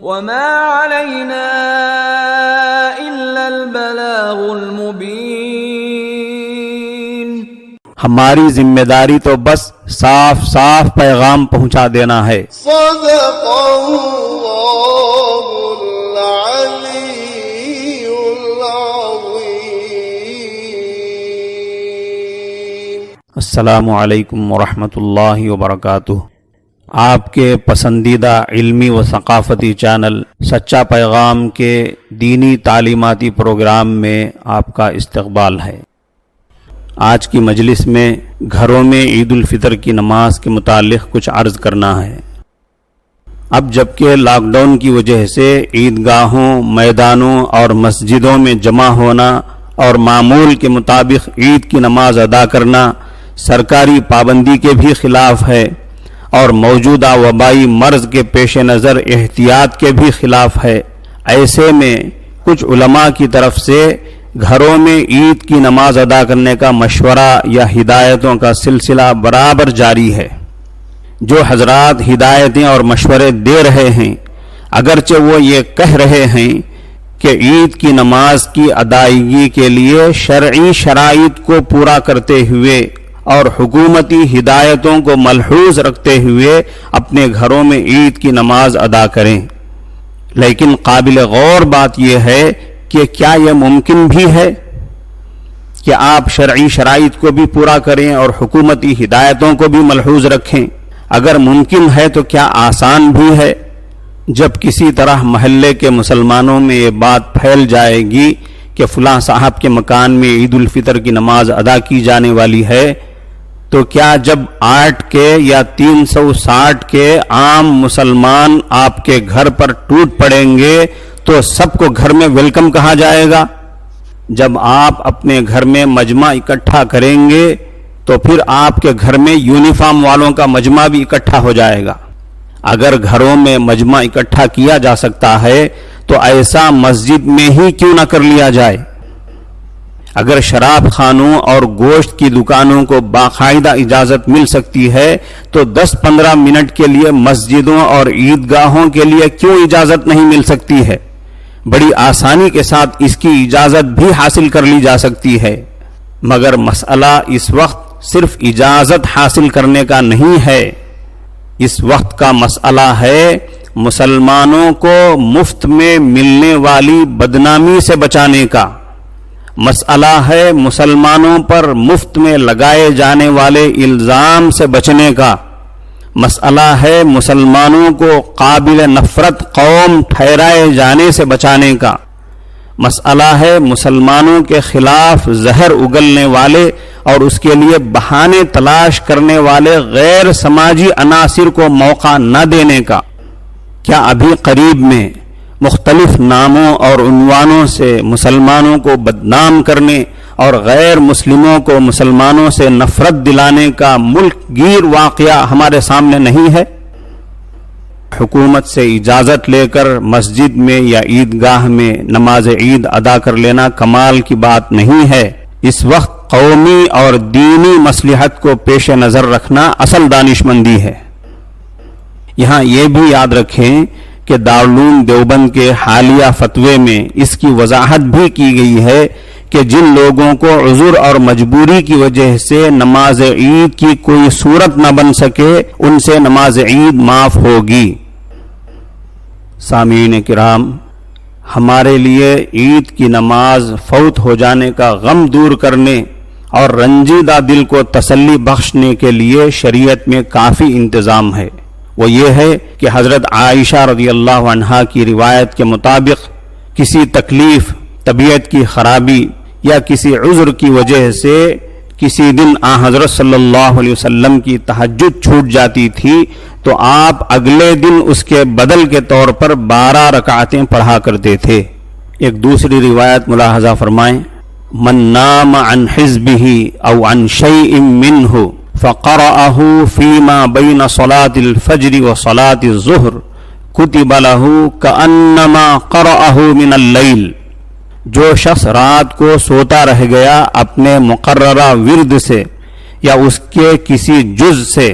وما علينا إلا البلاغ المبين. ہماری ذمہ داری تو بس صاف صاف پیغام پہنچا دینا ہے. صدق اللہ العلی العظیم. السلام علیکم ورحمۃ اللہ وبرکاتہ. آپ کے پسندیدہ علمی و ثقافتی چینل سچا پیغام کے دینی تعلیماتی پروگرام میں آپ کا استقبال ہے. آج کی مجلس میں گھروں میں عید الفطر کی نماز کے متعلق کچھ عرض کرنا ہے. اب جبکہ لاک ڈاؤن کی وجہ سے عیدگاہوں، میدانوں اور مسجدوں میں جمع ہونا اور معمول کے مطابق عید کی نماز ادا کرنا سرکاری پابندی کے بھی خلاف ہے اور موجودہ وبائی مرض کے پیش نظر احتیاط کے بھی خلاف ہے. ایسے میں کچھ علماء کی طرف سے گھروں میں عید کی نماز ادا کرنے کا مشورہ یا ہدایتوں کا سلسلہ برابر جاری ہے. جو حضرات ہدایتیں اور مشورے دے رہے ہیں، اگرچہ وہ یہ کہہ رہے ہیں کہ عید کی نماز کی ادائیگی کے لیے شرعی شرائط کو پورا کرتے ہوئے اور حکومتی ہدایتوں کو ملحوظ رکھتے ہوئے اپنے گھروں میں عید کی نماز ادا کریں، لیکن قابل غور بات یہ ہے کہ کیا یہ ممکن بھی ہے کہ آپ شرعی شرائط کو بھی پورا کریں اور حکومتی ہدایتوں کو بھی ملحوظ رکھیں؟ اگر ممکن ہے تو کیا آسان بھی ہے؟ جب کسی طرح محلے کے مسلمانوں میں یہ بات پھیل جائے گی کہ فلاں صاحب کے مکان میں عید الفطر کی نماز ادا کی جانے والی ہے، تو کیا جب 8 کے یا 360 کے عام مسلمان آپ کے گھر پر ٹوٹ پڑیں گے تو سب کو گھر میں ویلکم کہا جائے گا؟ جب آپ اپنے گھر میں مجمع اکٹھا کریں گے تو پھر آپ کے گھر میں یونیفارم والوں کا مجمع بھی اکٹھا ہو جائے گا. اگر گھروں میں مجمع اکٹھا کیا جا سکتا ہے تو ایسا مسجد میں ہی کیوں نہ کر لیا جائے؟ اگر شراب خانوں اور گوشت کی دکانوں کو باقاعدہ اجازت مل سکتی ہے تو 10-15 منٹ کے لیے مسجدوں اور عیدگاہوں کے لیے کیوں اجازت نہیں مل سکتی ہے؟ بڑی آسانی کے ساتھ اس کی اجازت بھی حاصل کر لی جا سکتی ہے. مگر مسئلہ اس وقت صرف اجازت حاصل کرنے کا نہیں ہے، اس وقت کا مسئلہ ہے مسلمانوں کو مفت میں ملنے والی بدنامی سے بچانے کا. مسئلہ ہے مسلمانوں پر مفت میں لگائے جانے والے الزام سے بچنے کا. مسئلہ ہے مسلمانوں کو قابل نفرت قوم ٹھہرائے جانے سے بچانے کا. مسئلہ ہے مسلمانوں کے خلاف زہر اگلنے والے اور اس کے لیے بہانے تلاش کرنے والے غیر سماجی عناصر کو موقع نہ دینے کا. کیا ابھی قریب میں مختلف ناموں اور عنوانوں سے مسلمانوں کو بدنام کرنے اور غیر مسلموں کو مسلمانوں سے نفرت دلانے کا ملک گیر واقعہ ہمارے سامنے نہیں ہے؟ حکومت سے اجازت لے کر مسجد میں یا عیدگاہ میں نماز عید ادا کر لینا کمال کی بات نہیں ہے. اس وقت قومی اور دینی مصلحت کو پیش نظر رکھنا اصل دانشمندی ہے. یہاں یہ بھی یاد رکھیں کہ دارالعلوم دیوبند کے حالیہ فتوے میں اس کی وضاحت بھی کی گئی ہے کہ جن لوگوں کو عذر اور مجبوری کی وجہ سے نماز عید کی کوئی صورت نہ بن سکے ان سے نماز عید معاف ہوگی. سامعین کرام، ہمارے لیے عید کی نماز فوت ہو جانے کا غم دور کرنے اور رنجیدہ دل کو تسلی بخشنے کے لیے شریعت میں کافی انتظام ہے. وہ یہ ہے کہ حضرت عائشہ رضی اللہ عنہا کی روایت کے مطابق کسی تکلیف، طبیعت کی خرابی یا کسی عذر کی وجہ سے کسی دن حضرت صلی اللہ علیہ وسلم کی تہجد چھوٹ جاتی تھی تو آپ اگلے دن اس کے بدل کے طور پر 12 رکعتیں پڑھا کرتے تھے. ایک دوسری روایت ملاحظہ فرمائیں: من نام عن حزبه او عن شيء منه فقرأه فيما بين صلاة الفجر وصلاة الظهر كتب له كأنما قرأه من الليل. جو شخص رات کو سوتا رہ گیا اپنے مقررہ ورد سے یا اس کے کسی جز سے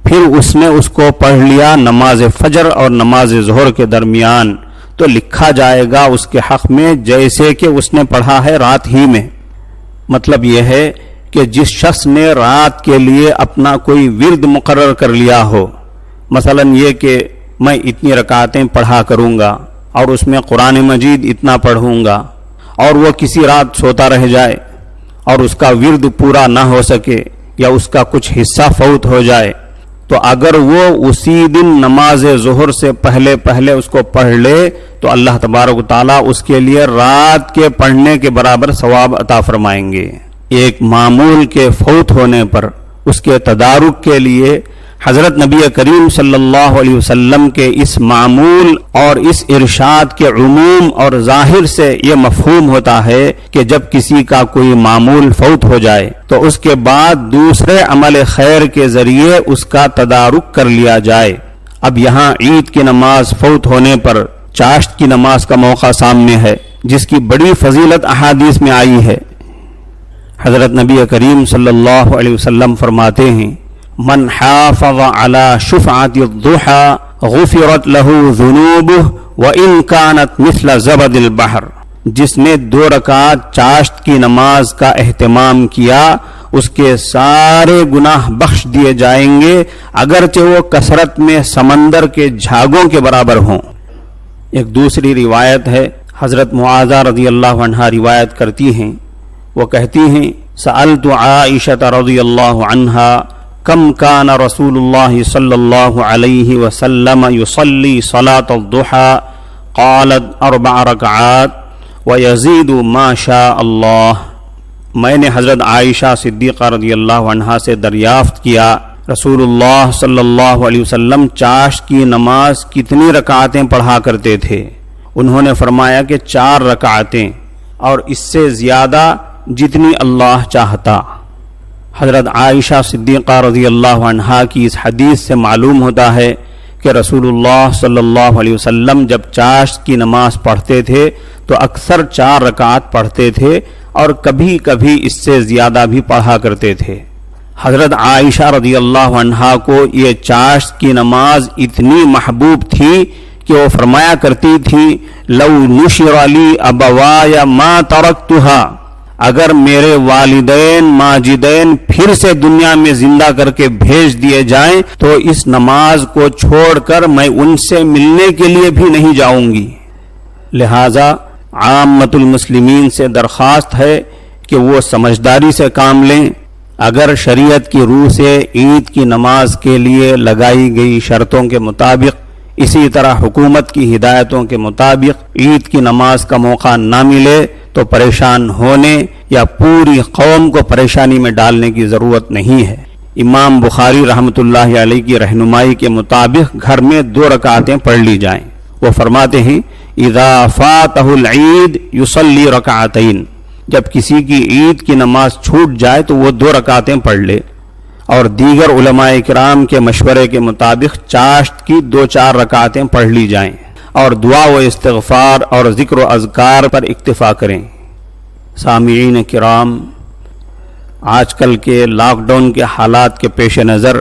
پھر اس نے اس کو پڑھ لیا نماز فجر اور نماز ظہر کے درمیان، تو لکھا جائے گا اس کے حق میں جیسے کہ اس نے پڑھا ہے رات ہی میں۔ مطلب یہ ہے کہ جس شخص نے رات کے لیے اپنا کوئی ورد مقرر کر لیا ہو، مثلا یہ کہ میں اتنی رکعتیں پڑھا کروں گا اور اس میں قرآن مجید اتنا پڑھوں گا، اور وہ کسی رات سوتا رہ جائے اور اس کا ورد پورا نہ ہو سکے یا اس کا کچھ حصہ فوت ہو جائے، تو اگر وہ اسی دن نماز ظہر سے پہلے اس کو پڑھ لے تو اللہ تبارک و تعالیٰ اس کے لیے رات کے پڑھنے کے برابر ثواب عطا فرمائیں گے۔ ایک معمول کے فوت ہونے پر اس کے تدارک کے لیے حضرت نبی کریم صلی اللہ علیہ وسلم کے اس معمول اور اس ارشاد کے عموم اور ظاہر سے یہ مفہوم ہوتا ہے کہ جب کسی کا کوئی معمول فوت ہو جائے تو اس کے بعد دوسرے عمل خیر کے ذریعے اس کا تدارک کر لیا جائے۔ اب یہاں عید کی نماز فوت ہونے پر چاشت کی نماز کا موقع سامنے ہے، جس کی بڑی فضیلت احادیث میں آئی ہے۔ حضرت نبی کریم صلی اللہ علیہ وسلم فرماتے ہیں، من حافظ على شفعة الضحى غفرت له ذنوبه وإن كانت مثل زبد البحر، جس نے 2 رکعت چاشت کی نماز کا اہتمام کیا اس کے سارے گناہ بخش دیے جائیں گے اگرچہ وہ کثرت میں سمندر کے جھاگوں کے برابر ہوں۔ ایک دوسری روایت ہے، حضرت معاذہ رضی اللہ عنہا روایت کرتی ہیں، وہ کہتی ہیں سألت عائشة رضی اللہ عنہا کم کان رسول اللہ صلی اللہ علیہ وسلم یصلی صلاة الضحى قالت 4 رکعات ویزید ما شاء اللہ۔ میں نے حضرت عائشہ صدیقہ رضی اللہ عنہا سے دریافت کیا رسول اللہ صلی اللہ علیہ وسلم چاشت کی نماز کتنی رکعتیں پڑھا کرتے تھے؟ انہوں نے فرمایا کہ 4 رکعتیں اور اس سے زیادہ جتنی اللہ چاہتا۔ حضرت عائشہ صدیقہ رضی اللہ عنہا کی اس حدیث سے معلوم ہوتا ہے کہ رسول اللہ صلی اللہ علیہ وسلم جب چاشت کی نماز پڑھتے تھے تو اکثر 4 رکعت پڑھتے تھے اور کبھی کبھی اس سے زیادہ بھی پڑھا کرتے تھے۔ حضرت عائشہ رضی اللہ عنہا کو یہ چاشت کی نماز اتنی محبوب تھی کہ وہ فرمایا کرتی تھی لو نشر لی ابوایا ما ترکتها، اگر میرے والدین ماجدین پھر سے دنیا میں زندہ کر کے بھیج دیے جائیں تو اس نماز کو چھوڑ کر میں ان سے ملنے کے لیے بھی نہیں جاؤں گی۔ لہذا عامت المسلمین سے درخواست ہے کہ وہ سمجھداری سے کام لیں۔ اگر شریعت کی روح سے عید کی نماز کے لیے لگائی گئی شرطوں کے مطابق اسی طرح حکومت کی ہدایتوں کے مطابق عید کی نماز کا موقع نہ ملے تو پریشان ہونے یا پوری قوم کو پریشانی میں ڈالنے کی ضرورت نہیں ہے۔ امام بخاری رحمۃ اللہ علیہ کی رہنمائی کے مطابق گھر میں 2 رکعتیں پڑھ لی جائیں۔ وہ فرماتے ہیں اذا فاتہ العید یصلی رکعتین، جب کسی کی عید کی نماز چھوٹ جائے تو وہ 2 رکعتیں پڑھ لے، اور دیگر علماء کرام کے مشورے کے مطابق چاشت کی 2-4 رکعتیں پڑھ لی جائیں اور دعا و استغفار اور ذکر و اذکار پر اکتفا کریں۔ سامعین کرام، آج کل کے لاک ڈاؤن کے حالات کے پیش نظر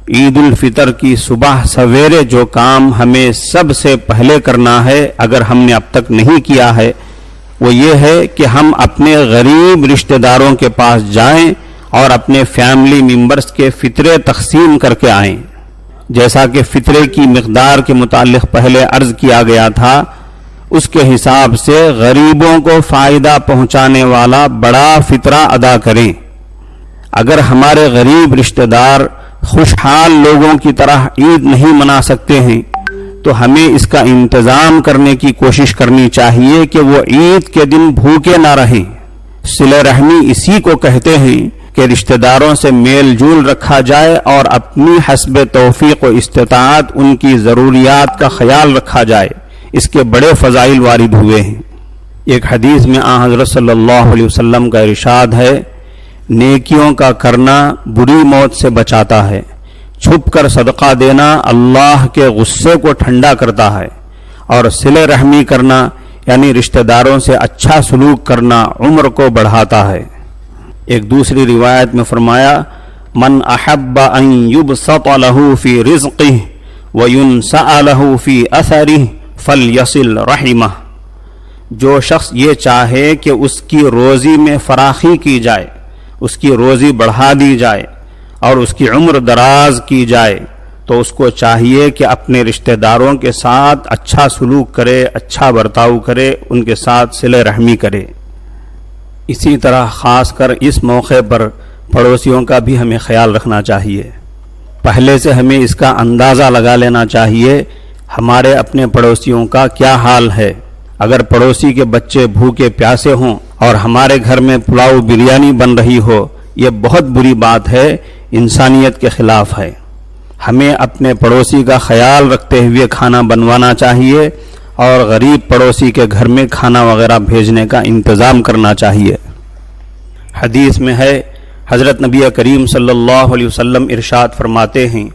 عید الفطر کی صبح سویرے جو کام ہمیں سب سے پہلے کرنا ہے اگر ہم نے اب تک نہیں کیا ہے وہ یہ ہے کہ ہم اپنے غریب رشتہ داروں کے پاس جائیں اور اپنے فیملی ممبرز کے فطرے تقسیم کر کے آئیں۔ جیسا کہ فطرے کی مقدار کے متعلق پہلے عرض کیا گیا تھا، اس کے حساب سے غریبوں کو فائدہ پہنچانے والا بڑا فطرہ ادا کریں۔ اگر ہمارے غریب رشتہ دار خوشحال لوگوں کی طرح عید نہیں منا سکتے ہیں تو ہمیں اس کا انتظام کرنے کی کوشش کرنی چاہیے کہ وہ عید کے دن بھوکے نہ رہیں۔ صلہ رحمی اسی کو کہتے ہیں کہ رشتہ داروں سے میل جول رکھا جائے اور اپنی حسب توفیق و استطاعت ان کی ضروریات کا خیال رکھا جائے۔ اس کے بڑے فضائل وارد ہوئے ہیں۔ ایک حدیث میں آن حضرت صلی اللہ علیہ وسلم کا ارشاد ہے، نیکیوں کا کرنا بری موت سے بچاتا ہے، چھپ کر صدقہ دینا اللہ کے غصے کو ٹھنڈا کرتا ہے، اور صلہ رحمی کرنا یعنی رشتہ داروں سے اچھا سلوک کرنا عمر کو بڑھاتا ہے۔ ایک دوسری روایت میں فرمایا من احب ان یبسط له فی رزقه وینسأ له فی اثره فلیصل رحمہ. جو شخص یہ چاہے کہ اس کی روزی میں فراخی کی جائے، اس کی روزی بڑھا دی جائے اور اس کی عمر دراز کی جائے، تو اس کو چاہیے کہ اپنے رشتہ داروں کے ساتھ اچھا سلوک کرے، اچھا برتاؤ کرے، ان کے ساتھ صلہ رحمی کرے. اسی طرح خاص کر اس موقع پر پڑوسیوں کا بھی ہمیں خیال رکھنا چاہیے. پہلے سے ہمیں اس کا اندازہ لگا لینا چاہیے ہمارے اپنے پڑوسیوں کا کیا حال ہے. اگر پڑوسی کے بچے بھوکے پیاسے ہوں اور ہمارے گھر میں پلاؤ بریانی بن رہی ہو، یہ بہت بری بات ہے، انسانیت کے خلاف ہے. ہمیں اپنے پڑوسی کا خیال رکھتے ہوئے کھانا بنوانا چاہیے اور غریب پڑوسی کے گھر میں کھانا وغیرہ بھیجنے کا انتظام کرنا چاہیے. حدیث میں ہے، حضرت نبی کریم صلی اللہ علیہ وسلم ارشاد فرماتے ہیں،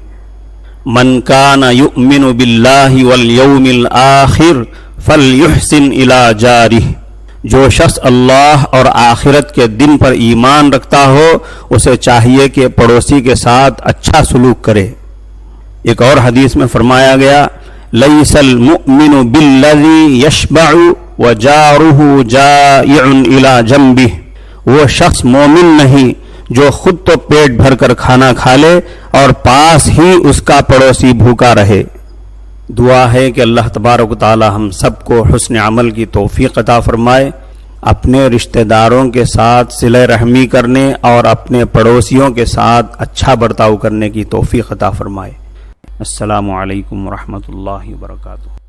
من کان یؤمن باللہ والیوم الآخر فلیحسن الی جارہ. جو شخص اللہ اور آخرت کے دن پر ایمان رکھتا ہو، اسے چاہیے کہ پڑوسی کے ساتھ اچھا سلوک کرے. ایک اور حدیث میں فرمایا گیا، لیس المؤمن بالذی یشبع وجارہ جائع الی جنبہ. وہ شخص مومن نہیں جو خود تو پیٹ بھر کر کھانا کھا لے اور پاس ہی اس کا پڑوسی بھوکا رہے. دعا ہے کہ اللہ تبارک و تعالی ہم سب کو حسن عمل کی توفیق عطا فرمائے، اپنے رشتہ داروں کے ساتھ صلہ رحمی کرنے اور اپنے پڑوسیوں کے ساتھ اچھا برتاؤ کرنے کی توفیق عطا فرمائے. السلام علیکم ورحمۃ اللہ وبرکاتہ.